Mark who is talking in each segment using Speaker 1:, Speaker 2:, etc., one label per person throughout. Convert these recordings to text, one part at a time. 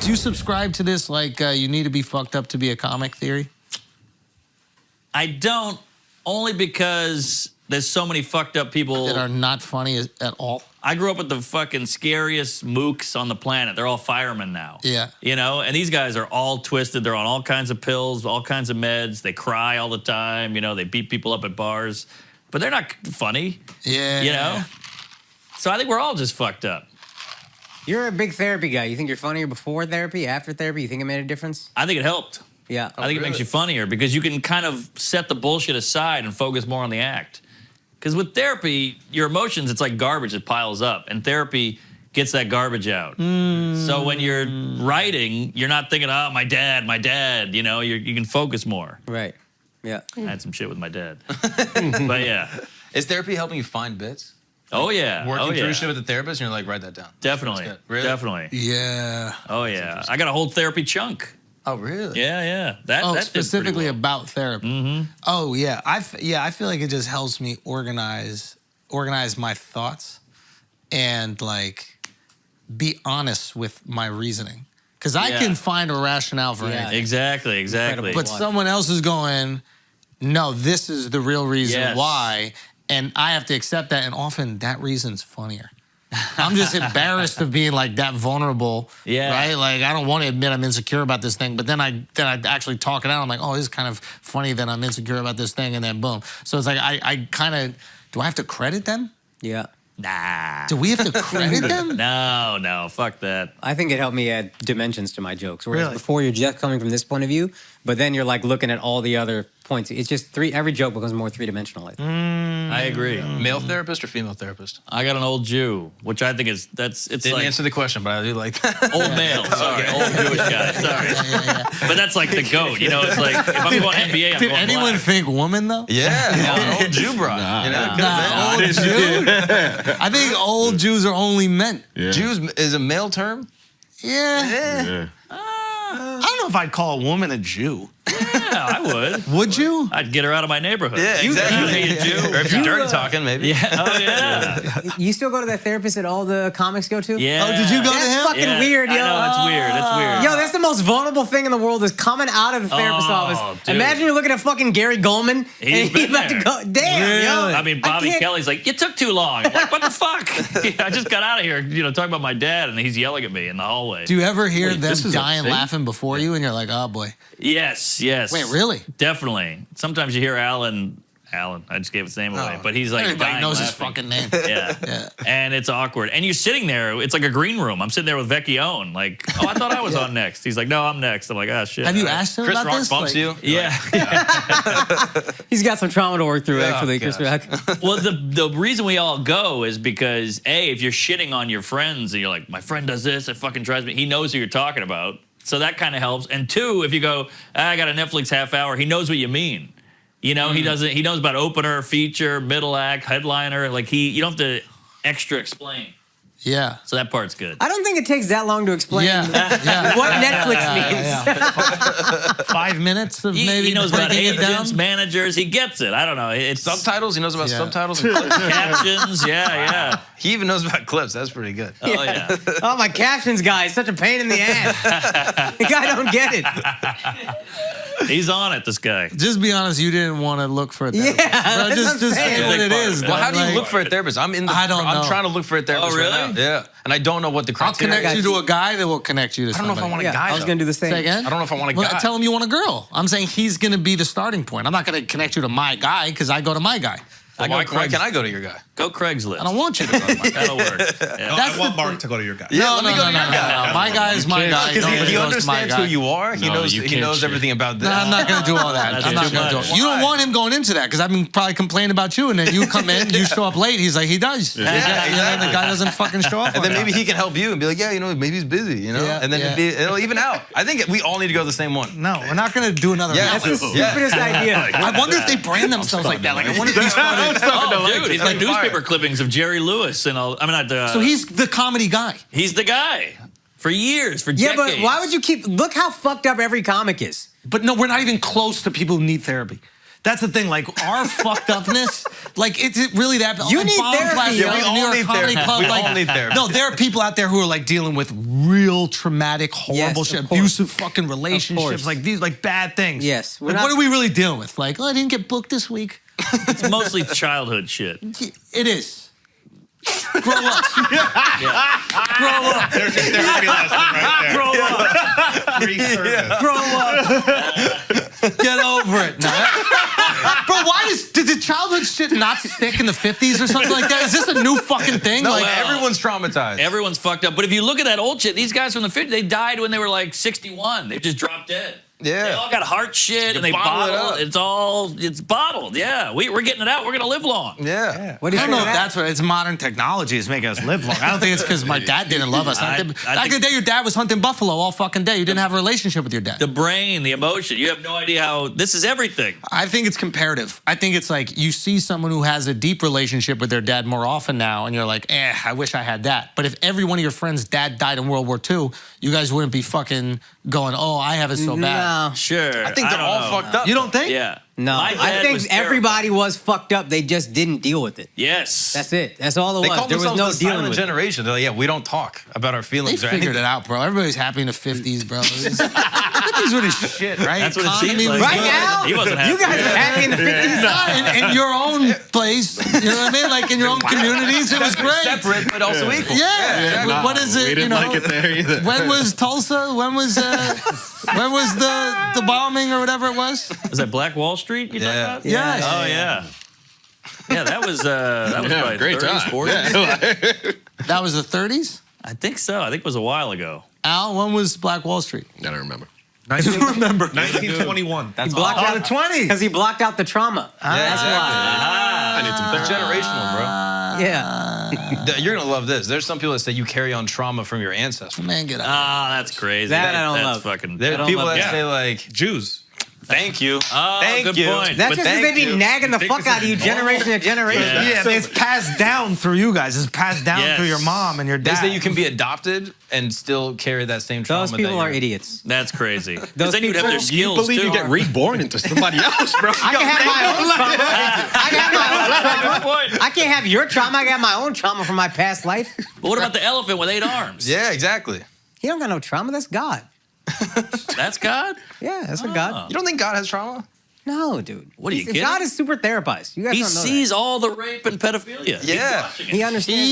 Speaker 1: Do you subscribe to this, like, you need to be fucked up to be a comic theory?
Speaker 2: I don't, only because there's so many fucked up people
Speaker 1: that are not funny at all.
Speaker 2: I grew up with the fucking scariest mooks on the planet. They're all firemen now.
Speaker 1: Yeah.
Speaker 2: You know, and these guys are all twisted. They're on all kinds of pills, all kinds of meds. They cry all the time. You know, they beat people up at bars. But they're not funny.
Speaker 1: Yeah.
Speaker 2: You know? So I think we're all just fucked up.
Speaker 3: You're a big therapy guy. You think you're funnier before therapy, after therapy? You think it made a difference?
Speaker 2: I think it helped.
Speaker 3: Yeah.
Speaker 2: I think it makes you funnier because you can kind of set the bullshit aside and focus more on the act. Because with therapy, your emotions, it's like garbage that piles up. And therapy gets that garbage out. So when you're writing, you're not thinking, oh, my dad. You know, you can focus more.
Speaker 3: Right. Yeah.
Speaker 2: I had some shit with my dad. But yeah.
Speaker 4: Is therapy helping you find bits?
Speaker 2: Oh, yeah.
Speaker 4: Working through shit with a therapist, and you're like, write that down.
Speaker 2: Definitely.
Speaker 4: Really?
Speaker 2: Definitely.
Speaker 1: Yeah.
Speaker 2: Oh, yeah. I got a whole therapy chunk.
Speaker 4: Oh, really?
Speaker 2: Yeah. That did
Speaker 1: specifically
Speaker 2: pretty well.
Speaker 1: about therapy. Oh, yeah. I feel like it just helps me organize my thoughts and, like, be honest with my reasoning. Because I can find a rationale for anything.
Speaker 2: Exactly.
Speaker 1: But someone else is going, no, this is the real reason why. And I have to accept that. And often that reason's funnier. I'm just embarrassed of being like that vulnerable, right? Like I don't want to admit I'm insecure about this thing, but then I actually talk it out. I'm like, oh, this is kind of funny that I'm insecure about this thing, and then boom. So it's like I kind of, do I have to credit them?
Speaker 3: Yeah.
Speaker 2: Nah.
Speaker 1: Do we have to credit them?
Speaker 2: No, fuck that.
Speaker 3: I think it helped me add dimensions to my jokes. Whereas before you're just coming from this point of view, but then you're like looking at all the other points. It's just every joke becomes more three-dimensional, I think.
Speaker 2: I agree.
Speaker 4: Male therapist or female therapist?
Speaker 2: I got an old Jew, which I think it's
Speaker 4: Didn't
Speaker 2: like
Speaker 4: answer the question, but I do like that.
Speaker 2: old male. Sorry, old Jewish guy. Sorry. But that's like the GOAT. You know, it's like if I'm going NBA, I'm
Speaker 1: Did
Speaker 2: going
Speaker 1: anyone
Speaker 2: black.
Speaker 1: think woman though?
Speaker 4: Yeah, old Jew bro.
Speaker 1: Old Jew. I think old Jews are only men.
Speaker 5: Yeah.
Speaker 4: Jews is a male term?
Speaker 1: Yeah. I don't know if I'd call a woman a Jew.
Speaker 2: Yeah, I would.
Speaker 1: Would you?
Speaker 2: I'd get her out of my neighborhood.
Speaker 4: Yeah, exactly.
Speaker 2: You a Jew?
Speaker 4: Or if you're dirty talking, maybe.
Speaker 2: Yeah. Oh yeah.
Speaker 3: You still go to that therapist that all the comics go to?
Speaker 2: Yeah.
Speaker 1: Oh, did you go to him?
Speaker 3: That's fucking weird, yo.
Speaker 2: I know, it's weird. It's weird.
Speaker 3: Yo, that's the most vulnerable thing in the world is coming out of the therapist's office.
Speaker 2: Dude.
Speaker 3: Imagine you're looking at fucking Gary Goldman
Speaker 2: He's
Speaker 3: and
Speaker 2: been
Speaker 3: he's about
Speaker 2: there.
Speaker 3: to go. Damn, yo.
Speaker 2: I mean, Bobby
Speaker 3: can't-
Speaker 2: Kelly's like, you took too long. Like, what the fuck? I just got out of here, talking about my dad, and he's yelling at me in the hallway.
Speaker 1: Do you ever hear them
Speaker 4: this is a
Speaker 1: dying
Speaker 4: thing?
Speaker 1: laughing before you and you're like, oh boy.
Speaker 2: Yes.
Speaker 1: Wait, really?
Speaker 2: Definitely. Sometimes you hear Alan, I just gave his name away, but he's like
Speaker 1: Everybody
Speaker 2: dying
Speaker 1: knows his
Speaker 2: laughing.
Speaker 1: fucking name.
Speaker 2: Yeah. And it's awkward. And you're sitting there, it's like a green room. I'm sitting there with Vecchione, like, oh, I thought I was on next. He's like, no, I'm next. I'm like, oh, shit.
Speaker 1: Have you asked him
Speaker 4: Chris
Speaker 1: about
Speaker 4: Rock
Speaker 1: this?
Speaker 4: bumps you?
Speaker 2: Yeah.
Speaker 3: He's got some trauma to work through, actually, Chris
Speaker 4: gosh.
Speaker 3: Rock.
Speaker 2: Well, the reason we all go is because, A, if you're shitting on your friends and you're like, my friend does this, it fucking drives me, he knows who you're talking about. So that kind of helps. And two, if you go, I got a Netflix half hour, he knows what you mean. He knows about opener, feature, middle act, headliner. Like you don't have to extra explain.
Speaker 1: Yeah.
Speaker 2: So that part's good.
Speaker 3: I don't think it takes that long to explain
Speaker 1: Yeah.
Speaker 3: what Netflix means.
Speaker 1: 5 minutes of maybe
Speaker 2: He knows about
Speaker 1: breaking it down.
Speaker 2: agents, managers. He gets it. I don't know. It's
Speaker 4: Subtitles? He knows about
Speaker 1: Yeah.
Speaker 4: subtitles and clips.
Speaker 2: captions. Yeah.
Speaker 4: He even knows about clips. That's pretty good.
Speaker 2: Oh, yeah.
Speaker 3: Oh, my captions guy is such a pain in the ass. The guy don't get it.
Speaker 2: He's on it, this guy.
Speaker 1: Just be honest, you didn't want to look for a therapist.
Speaker 3: Yeah,
Speaker 1: Bro,
Speaker 3: that's
Speaker 1: just
Speaker 3: what I'm saying.
Speaker 1: say what it is.
Speaker 4: Well, how do you
Speaker 1: Like,
Speaker 4: look for a therapist? I'm in the.
Speaker 1: I don't know.
Speaker 4: I'm trying to look for a therapist.
Speaker 2: Oh, really?
Speaker 4: Right now. Yeah, and I don't know what the
Speaker 1: I'll
Speaker 4: criteria.
Speaker 1: connect you to a guy that will connect you to
Speaker 4: I don't know
Speaker 1: somebody.
Speaker 4: if I want a
Speaker 3: Yeah,
Speaker 4: guy.
Speaker 3: I was
Speaker 4: though.
Speaker 3: going to do the same.
Speaker 1: Say again?
Speaker 4: I don't know if I want a
Speaker 1: Well,
Speaker 4: guy.
Speaker 1: tell him you want a girl. I'm saying he's going to be the starting point. I'm not going to connect you to my guy because I go to my guy.
Speaker 4: Why can I go to your guy?
Speaker 2: Go Craigslist.
Speaker 1: I don't want you to go to my guy.
Speaker 2: That'll work. Yeah.
Speaker 6: I want Mark to go to your guy.
Speaker 1: No,
Speaker 4: let me go to your guy.
Speaker 1: My guy is my guy.
Speaker 4: Because
Speaker 1: Nobody
Speaker 4: he
Speaker 1: goes to my
Speaker 4: understands
Speaker 1: guy.
Speaker 4: who you are. He
Speaker 5: No,
Speaker 4: knows.
Speaker 5: you
Speaker 4: He
Speaker 5: can't
Speaker 4: knows
Speaker 5: shit.
Speaker 4: everything about this.
Speaker 1: No, I'm not going to do all that.
Speaker 2: That's
Speaker 1: I'm not
Speaker 2: too
Speaker 1: going to do
Speaker 2: much.
Speaker 1: it. You don't want him going into that because I've been probably complaining about you, and then you come in, you show up late. He's like, he does.
Speaker 4: Yeah,
Speaker 1: And then
Speaker 4: exactly.
Speaker 1: the guy doesn't fucking show up.
Speaker 4: And then
Speaker 1: on
Speaker 4: maybe
Speaker 1: time.
Speaker 4: he can help you and be like, yeah, maybe he's busy,
Speaker 1: Yeah,
Speaker 4: And then
Speaker 1: yeah.
Speaker 4: it'll even out. I think we all need to go to the same one.
Speaker 1: No, we're not going to do another.
Speaker 4: Yeah,
Speaker 3: That's the
Speaker 1: Netflix.
Speaker 3: stupidest idea.
Speaker 1: I wonder if they brand themselves like that. Like, I wonder if he started.
Speaker 2: Oh, dude, he's got
Speaker 4: Like
Speaker 2: newspaper
Speaker 4: fire.
Speaker 2: clippings of Jerry Lewis and all. I mean, not.
Speaker 1: So he's the comedy guy.
Speaker 2: He's the guy for years, for
Speaker 3: Yeah,
Speaker 2: decades.
Speaker 3: but why would you keep... Look how fucked up every comic is.
Speaker 1: But no, we're not even close to people who need therapy. That's the thing. Like our fucked upness, like it's really that.
Speaker 3: You need therapy.
Speaker 1: Yeah,
Speaker 4: we all need therapy. We all need therapy.
Speaker 1: No, there are people out there who are like dealing with real traumatic, horrible
Speaker 3: Yes,
Speaker 1: shit,
Speaker 3: of course.
Speaker 1: abusive fucking relationships,
Speaker 3: course.
Speaker 1: like these, like bad things.
Speaker 3: Yes, we're
Speaker 1: Like,
Speaker 3: not-
Speaker 1: what are we really dealing with? Like, oh, I didn't get booked this week.
Speaker 2: It's mostly childhood shit.
Speaker 1: It is. Grow up.
Speaker 2: Yeah.
Speaker 1: Grow up.
Speaker 5: There's a therapy lesson right there.
Speaker 1: Grow up.
Speaker 5: Free service.
Speaker 1: Grow up. Get over it. No. Bro, why did the childhood shit not stick in the 50s or something like that? Is this a new fucking thing?
Speaker 4: No,
Speaker 1: like,
Speaker 4: everyone's traumatized.
Speaker 2: Everyone's fucked up. But if you look at that old shit, these guys from the 50s, they died when they were like 61. They just dropped dead.
Speaker 4: Yeah.
Speaker 2: They all got heart shit and they
Speaker 4: bottle it
Speaker 2: bottle.
Speaker 4: up.
Speaker 2: It's bottled. Yeah. We're getting it out. We're going to live long.
Speaker 4: Yeah.
Speaker 3: What do
Speaker 1: I
Speaker 3: you
Speaker 1: don't know
Speaker 3: think
Speaker 1: if
Speaker 3: of
Speaker 1: that's what it's modern technology is making us live long. I don't think it's because my dad didn't love us.
Speaker 2: I
Speaker 1: Back in
Speaker 2: think-
Speaker 1: the day, your dad was hunting buffalo all fucking day. You didn't have a relationship with your dad.
Speaker 2: The brain, the emotion. You have no idea how this is everything.
Speaker 1: I think it's comparative. I think it's like you see someone who has a deep relationship with their dad more often now, and you're like, I wish I had that. But if every one of your friends' dad died in World War II, you guys wouldn't be fucking going, oh, I have it so bad.
Speaker 3: No.
Speaker 2: Sure.
Speaker 4: I think they're
Speaker 2: don't
Speaker 4: all
Speaker 2: know.
Speaker 4: fucked up.
Speaker 1: You don't think?
Speaker 2: Yeah.
Speaker 3: No,
Speaker 2: My
Speaker 3: I
Speaker 2: dad
Speaker 3: think
Speaker 2: was terrible.
Speaker 3: everybody was fucked up. They just didn't deal with it.
Speaker 2: Yes.
Speaker 3: That's it. That's all it
Speaker 4: They
Speaker 3: was.
Speaker 4: call
Speaker 3: There was
Speaker 4: themselves
Speaker 3: no
Speaker 4: the
Speaker 3: dealing
Speaker 4: silent
Speaker 3: with it.
Speaker 4: generation. They're like, yeah, we don't talk about our
Speaker 1: They
Speaker 4: feelings or
Speaker 1: figured
Speaker 4: anything.
Speaker 1: it out, bro. Everybody's happy in the 50s, bro. The 50s were the shit, right?
Speaker 2: That's what it
Speaker 1: Economy
Speaker 2: seems like.
Speaker 1: was
Speaker 3: Right
Speaker 1: good.
Speaker 3: now,
Speaker 2: He wasn't happy.
Speaker 3: you guys are happy in the 50s.
Speaker 1: in your own place, you know what I mean? Like in your own communities, it was great.
Speaker 4: Separate, but also equal.
Speaker 1: Yeah.
Speaker 4: exactly.
Speaker 1: What is it?
Speaker 5: We didn't like it there either.
Speaker 1: When was Tulsa? When was the bombing or whatever it was?
Speaker 2: Was that Black Wall Street you
Speaker 4: Yeah.
Speaker 2: talking about?
Speaker 1: Yes.
Speaker 2: Oh, yeah. Yeah, that was probably
Speaker 5: Great
Speaker 2: 30s,
Speaker 5: time.
Speaker 2: 40s.
Speaker 1: That was the 30s.
Speaker 2: I think so. I think it was a while ago.
Speaker 1: Al, when was Black Wall Street?
Speaker 5: I don't remember.
Speaker 1: I don't remember.
Speaker 5: 1921.
Speaker 4: That's
Speaker 3: blocked
Speaker 4: all.
Speaker 3: out
Speaker 1: the 20s.
Speaker 3: Because he blocked out the trauma.
Speaker 4: Yeah, exactly.
Speaker 5: I need some
Speaker 4: It's
Speaker 5: therapy.
Speaker 4: generational, bro.
Speaker 3: Yeah.
Speaker 4: You're gonna love this. There's some people that say you carry on trauma from your ancestors.
Speaker 1: Man, get out.
Speaker 2: Ah, that's crazy.
Speaker 3: That I don't
Speaker 2: that's
Speaker 3: love.
Speaker 2: Fucking.
Speaker 4: There
Speaker 3: I
Speaker 4: are
Speaker 3: don't
Speaker 4: people
Speaker 3: love
Speaker 4: that
Speaker 2: that.
Speaker 4: say like,
Speaker 5: Jews.
Speaker 4: "Thank you,
Speaker 2: Oh,
Speaker 4: thank
Speaker 2: good
Speaker 4: you."
Speaker 2: point.
Speaker 3: That's
Speaker 2: But
Speaker 3: just because
Speaker 4: thank
Speaker 3: they be
Speaker 4: you.
Speaker 3: nagging the
Speaker 5: Think
Speaker 3: fuck
Speaker 5: this
Speaker 3: out of you
Speaker 5: is
Speaker 3: generation to generation.
Speaker 2: Yeah.
Speaker 1: It's passed down through you guys. It's passed down
Speaker 2: Yes.
Speaker 1: through your mom and your
Speaker 4: They
Speaker 1: dad.
Speaker 4: say you can be adopted and still carry that same trauma.
Speaker 3: Those people
Speaker 4: that
Speaker 3: are
Speaker 4: you're-
Speaker 3: idiots.
Speaker 2: That's crazy. Because
Speaker 3: Those
Speaker 2: then you'd have
Speaker 3: people-
Speaker 2: their
Speaker 5: You
Speaker 2: skills
Speaker 5: believe
Speaker 2: too.
Speaker 5: you get reborn into somebody else, bro?
Speaker 3: I can have my own trauma. I can have my own trauma.
Speaker 2: Good point.
Speaker 3: I can't have your trauma. I got my own trauma from my past life.
Speaker 2: But what about the elephant with 8 arms?
Speaker 4: Yeah, exactly.
Speaker 3: He don't got no trauma. That's God.
Speaker 2: That's God?
Speaker 3: Yeah, that's what God.
Speaker 4: You don't think God has trauma?
Speaker 3: No, dude.
Speaker 2: What are you
Speaker 3: He's-
Speaker 2: kidding?
Speaker 3: God is super therapized. You guys
Speaker 2: He
Speaker 3: don't know
Speaker 2: sees all the rape and pedophilia. He's
Speaker 4: Yeah.
Speaker 2: watching
Speaker 3: that.
Speaker 2: it.
Speaker 3: He understands.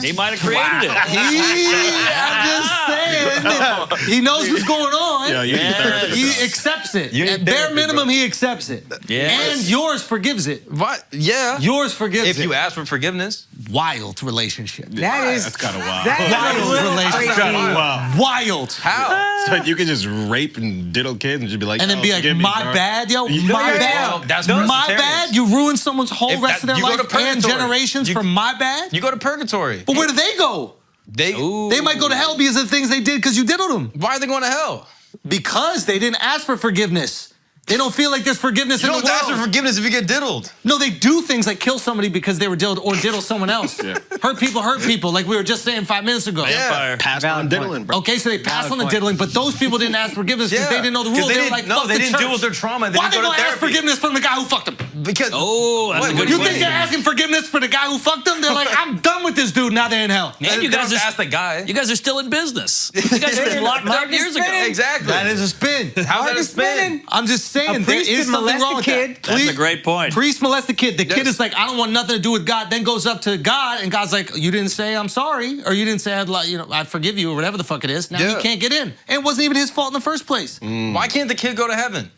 Speaker 2: He might have created it.
Speaker 1: I'm just saying. He knows what's going on.
Speaker 5: Yeah, you need
Speaker 2: Yes.
Speaker 5: therapy.
Speaker 1: He accepts it.
Speaker 4: You need
Speaker 1: At bare
Speaker 4: therapy,
Speaker 1: minimum,
Speaker 4: bro.
Speaker 1: he accepts it.
Speaker 2: Yes.
Speaker 1: And yours forgives it.
Speaker 4: What? Yeah.
Speaker 1: Yours forgives
Speaker 4: If
Speaker 1: it.
Speaker 4: you ask for forgiveness,
Speaker 1: Wild relationship.
Speaker 3: That is.
Speaker 5: That's kind of wild.
Speaker 3: That is a
Speaker 1: Wild
Speaker 3: little
Speaker 1: relationship.
Speaker 3: crazy.
Speaker 1: Wild.
Speaker 4: how?
Speaker 5: So you can just rape and diddle kids and just be like,
Speaker 1: And then
Speaker 5: oh,
Speaker 1: be like,
Speaker 5: forgive me,
Speaker 1: my
Speaker 5: bro."
Speaker 1: bad, yo.
Speaker 5: Yeah.
Speaker 1: My
Speaker 3: Yeah,
Speaker 1: bad.
Speaker 4: Well, that's
Speaker 1: My
Speaker 4: Presbyterians.
Speaker 1: bad. You ruined someone's whole
Speaker 4: If
Speaker 1: rest
Speaker 4: that-
Speaker 1: of their
Speaker 4: you go
Speaker 1: life
Speaker 4: to
Speaker 1: and
Speaker 4: purgatory.
Speaker 1: generations
Speaker 4: You-
Speaker 1: for my bad.
Speaker 4: You go to purgatory.
Speaker 1: But where do they go?
Speaker 4: They
Speaker 1: They might go to hell because of the things they did because you diddled them.
Speaker 4: Why are they going to hell?
Speaker 1: Because they didn't ask for forgiveness. They don't feel like there's forgiveness
Speaker 4: You
Speaker 1: in
Speaker 4: don't
Speaker 1: the
Speaker 4: ask
Speaker 1: world.
Speaker 4: for forgiveness if you get diddled.
Speaker 1: No, they do things like kill somebody because they were diddled or diddle someone else.
Speaker 5: Yeah.
Speaker 1: Hurt people, like we were just saying 5 minutes ago.
Speaker 4: Yeah.
Speaker 2: Empire.
Speaker 5: Passed
Speaker 3: Valid
Speaker 5: on
Speaker 3: point.
Speaker 5: diddling, bro.
Speaker 1: Okay, so they passed
Speaker 3: Valid
Speaker 1: on the
Speaker 3: point.
Speaker 1: diddling, but those people didn't ask forgiveness because they didn't know the
Speaker 4: 'Cause
Speaker 1: rules.
Speaker 4: they
Speaker 1: They were
Speaker 4: didn't-
Speaker 1: like,
Speaker 4: no,
Speaker 1: fuck
Speaker 4: they
Speaker 1: the
Speaker 4: didn't
Speaker 1: church.
Speaker 4: deal with their trauma. They
Speaker 1: Why
Speaker 4: didn't
Speaker 1: they
Speaker 4: go to
Speaker 1: gonna ask
Speaker 4: therapy.
Speaker 1: forgiveness from the guy who fucked them?
Speaker 4: Because
Speaker 2: Oh, that's a good
Speaker 1: You
Speaker 2: point.
Speaker 1: think they're asking forgiveness for the guy who fucked them? They're like, I'm done with this dude. Now they're in hell.
Speaker 2: And you
Speaker 4: They
Speaker 2: guys
Speaker 4: don't
Speaker 2: are
Speaker 4: ask the guy.
Speaker 2: You guys are still in business. You guys have been locked up years ago.
Speaker 4: Exactly.
Speaker 1: That is a spin.
Speaker 4: How's that a
Speaker 3: Marcus
Speaker 4: spin?
Speaker 3: spinning.
Speaker 1: I'm just saying,
Speaker 3: A
Speaker 1: there
Speaker 3: priest
Speaker 1: is
Speaker 3: could
Speaker 1: something
Speaker 3: molest
Speaker 1: wrong
Speaker 3: a
Speaker 1: with
Speaker 3: kid.
Speaker 1: that.
Speaker 2: That's a great point.
Speaker 1: Priest molest the kid. The kid
Speaker 4: Yes.
Speaker 1: is like, I don't want nothing to do with God. Then goes up to God, and God's like, you didn't say I'm sorry, or you didn't say I forgive you, or whatever the fuck it is. Now
Speaker 4: Yeah.
Speaker 1: you can't get in, and it wasn't even his fault in the first place.
Speaker 4: Why can't the kid go to heaven?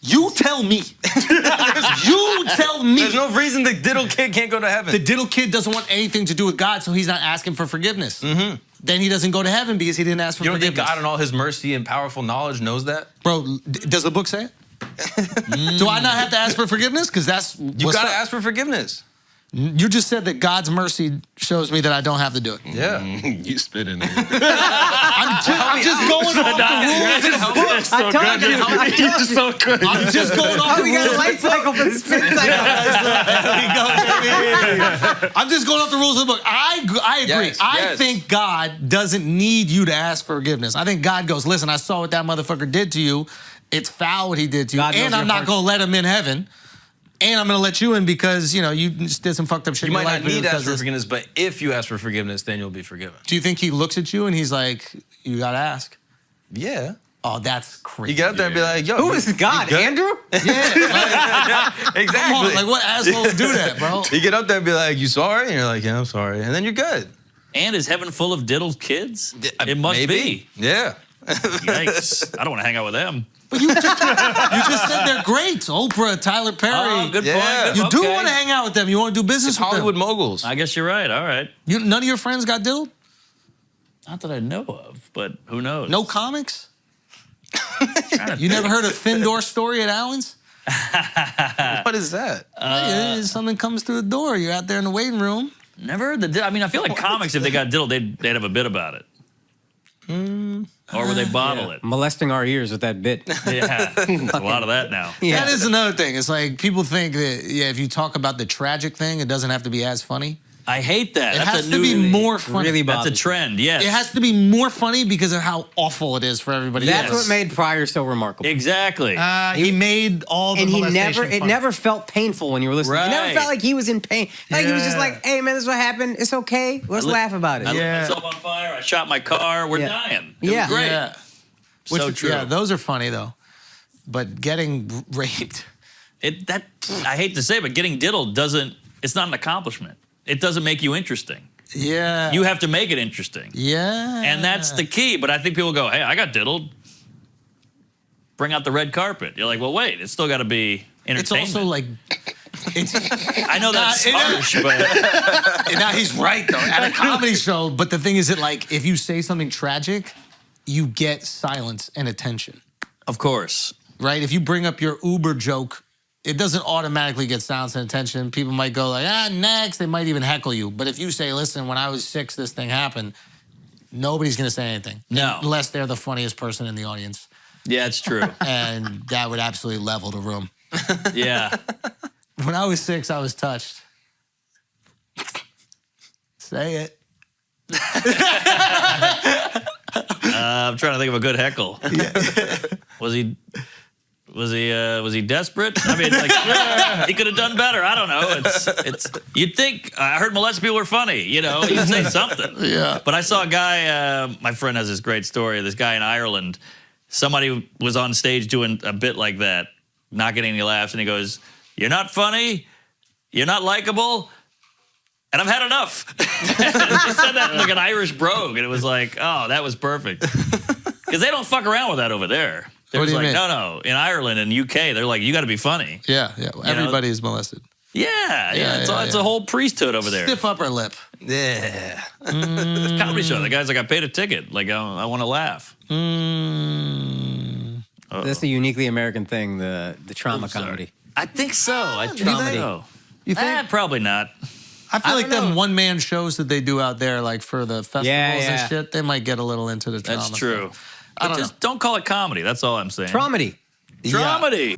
Speaker 1: You tell me. You tell me.
Speaker 4: There's no reason the diddle kid can't go to heaven.
Speaker 1: The diddle kid doesn't want anything to do with God, so he's not asking for forgiveness. Then he doesn't go to heaven because he didn't ask for
Speaker 4: you don't think
Speaker 1: forgiveness.
Speaker 4: God in all his mercy and powerful knowledge knows that?
Speaker 1: Bro, does the book say it? Do I not have to ask for forgiveness? Because that's
Speaker 4: You gotta ask for forgiveness.
Speaker 1: You just said that God's mercy shows me that I don't have to do it.
Speaker 4: Yeah.
Speaker 5: You spit in it.
Speaker 1: I'm just going off the rules in the book.
Speaker 3: I told you. I told you.
Speaker 5: so good.
Speaker 1: I'm just going off
Speaker 3: Oh,
Speaker 1: the
Speaker 3: we got a
Speaker 1: rules.
Speaker 3: life cycle for the spin cycle.
Speaker 1: I'm just going off the rules of the book. I agree.
Speaker 4: Yes,
Speaker 1: I
Speaker 4: yes.
Speaker 1: think God doesn't need you to ask forgiveness. I think God goes, listen, I saw what that motherfucker did to you. it's foul what he did to you,
Speaker 3: God knows
Speaker 1: and I'm
Speaker 3: your
Speaker 1: not
Speaker 3: heart.
Speaker 1: going to let him in heaven, and I'm going to let you in because, you know, you just did some fucked up shit
Speaker 4: You
Speaker 1: in your
Speaker 4: might
Speaker 1: life.
Speaker 4: not need to ask
Speaker 1: because
Speaker 4: for
Speaker 1: this-
Speaker 4: forgiveness, but if you ask for forgiveness, then you'll be forgiven.
Speaker 1: Do you think he looks at you and he's like, you got to ask?
Speaker 4: Yeah.
Speaker 1: Oh, that's crazy.
Speaker 4: You get up there and be like, yo.
Speaker 3: Who is God? Andrew?
Speaker 1: Yeah,
Speaker 4: Exactly.
Speaker 1: come on, like what asshole would do that, bro?
Speaker 4: You get up there and be like, you sorry? And you're like, yeah, I'm sorry. And then you're good.
Speaker 2: And is heaven full of diddled kids? It must
Speaker 4: Maybe.
Speaker 2: be.
Speaker 4: Yeah.
Speaker 2: Yikes. I don't want to hang out with them.
Speaker 1: But you just said they're great. Oprah, Tyler Perry.
Speaker 2: Oh, good
Speaker 4: Yeah.
Speaker 2: point.
Speaker 1: You
Speaker 2: Good-
Speaker 1: do
Speaker 2: okay.
Speaker 1: want to hang out with them. You want to do business
Speaker 4: It's
Speaker 1: with
Speaker 4: Hollywood
Speaker 1: them.
Speaker 4: moguls.
Speaker 2: I guess you're right. All right.
Speaker 1: None of your friends got diddled?
Speaker 2: Not that I know of, but who knows?
Speaker 1: No comics? You never heard of Findor story at Allen's?
Speaker 4: What is that?
Speaker 1: Something comes through the door. You're out there in the waiting room.
Speaker 2: Never heard the. I mean, I feel like comics, if they got diddled, they'd have a bit about it. Or would they bottle it?
Speaker 3: Molesting our ears with that bit.
Speaker 2: Yeah, there's a lot of that now.
Speaker 3: Yeah.
Speaker 1: That is another thing. It's like people think that, yeah, if you talk about the tragic thing, it doesn't have to be as funny.
Speaker 2: I hate that.
Speaker 1: It
Speaker 2: That's
Speaker 1: has
Speaker 2: a
Speaker 1: to
Speaker 2: new.
Speaker 1: be more funny.
Speaker 3: Really
Speaker 2: That's a
Speaker 3: bothers.
Speaker 2: trend. Yes.
Speaker 1: It has to be more funny because of how awful it is for everybody
Speaker 3: That's
Speaker 1: else.
Speaker 3: what made Pryor so remarkable.
Speaker 2: Exactly.
Speaker 1: He made all the
Speaker 3: And he
Speaker 1: molestation
Speaker 3: never, it
Speaker 1: funny.
Speaker 3: never felt painful when you were listening. You never
Speaker 2: Right.
Speaker 3: felt like he was in pain. Like he was just
Speaker 1: Yeah.
Speaker 3: like, hey man, this is what happened. It's okay. Let's laugh about it.
Speaker 2: I lit
Speaker 1: Yeah.
Speaker 2: myself on fire. I shot my car. We're
Speaker 3: Yeah.
Speaker 2: dying. It
Speaker 3: Yeah.
Speaker 2: was great.
Speaker 1: Yeah.
Speaker 2: So true.
Speaker 1: Yeah, those are funny though. But getting raped.
Speaker 2: I hate to say it, but getting diddled doesn't. It's not an accomplishment. It doesn't make you interesting.
Speaker 1: Yeah.
Speaker 2: You have to make it interesting.
Speaker 1: Yeah.
Speaker 2: And that's the key. But I think people go, hey, I got diddled. Bring out the red carpet. You're like, well, wait, it's still got to be
Speaker 1: It's
Speaker 2: entertainment.
Speaker 1: also like it's
Speaker 2: I know that's
Speaker 1: Nah, it-
Speaker 2: harsh, but
Speaker 1: now he's right though. At a comedy show, but the thing is that like if you say something tragic, you get silence and attention.
Speaker 2: of course.
Speaker 1: Right? If you bring up your Uber joke, it doesn't automatically get silence and attention. People might go like, next. They might even heckle you. But if you say, listen, when I was 6, this thing happened, nobody's going to say anything.
Speaker 2: No.
Speaker 1: Unless they're the funniest person in the audience.
Speaker 2: Yeah, it's true.
Speaker 1: And that would absolutely level the room.
Speaker 2: Yeah.
Speaker 1: When I was 6, I was touched. Say it.
Speaker 2: I'm trying to think of a good heckle. Was he desperate? I mean, like he could have done better. I don't know. It's. You'd think I heard molested people were funny. You know, you'd say something.
Speaker 1: Yeah.
Speaker 2: But I saw a guy. My friend has this great story. This guy in Ireland. Somebody was on stage doing a bit like that, not getting any laughs, and he goes, "You're not funny. You're not likable." And I've had enough. He said that in like an Irish brogue, and it was like, oh, that was perfect. Because they don't fuck around with that over there. They're
Speaker 1: What do
Speaker 2: just
Speaker 1: you
Speaker 2: like,
Speaker 1: mean?
Speaker 2: no. In Ireland and UK, they're like, you got to be funny.
Speaker 1: Yeah. Everybody is molested.
Speaker 2: Yeah. It's
Speaker 1: yeah,
Speaker 2: it's
Speaker 1: yeah.
Speaker 2: a whole priesthood over there.
Speaker 1: Stiff upper lip.
Speaker 4: Yeah.
Speaker 2: Comedy show. The guy's like, I paid a ticket. Like, I want to laugh.
Speaker 3: That's the uniquely American thing, the trauma
Speaker 2: sorry.
Speaker 3: comedy.
Speaker 2: I think so. I think
Speaker 3: Comedy.
Speaker 2: so.
Speaker 1: You think?
Speaker 2: Probably not.
Speaker 1: I feel
Speaker 3: I
Speaker 1: like
Speaker 3: don't
Speaker 1: them
Speaker 3: know.
Speaker 1: one-man shows that they do out there, like for the festivals
Speaker 3: yeah.
Speaker 1: and shit, they might get a little into the trauma.
Speaker 2: That's true.
Speaker 1: I don't
Speaker 2: Just don't call it comedy. That's all I'm saying.
Speaker 3: Traumedy.
Speaker 2: Dramedy.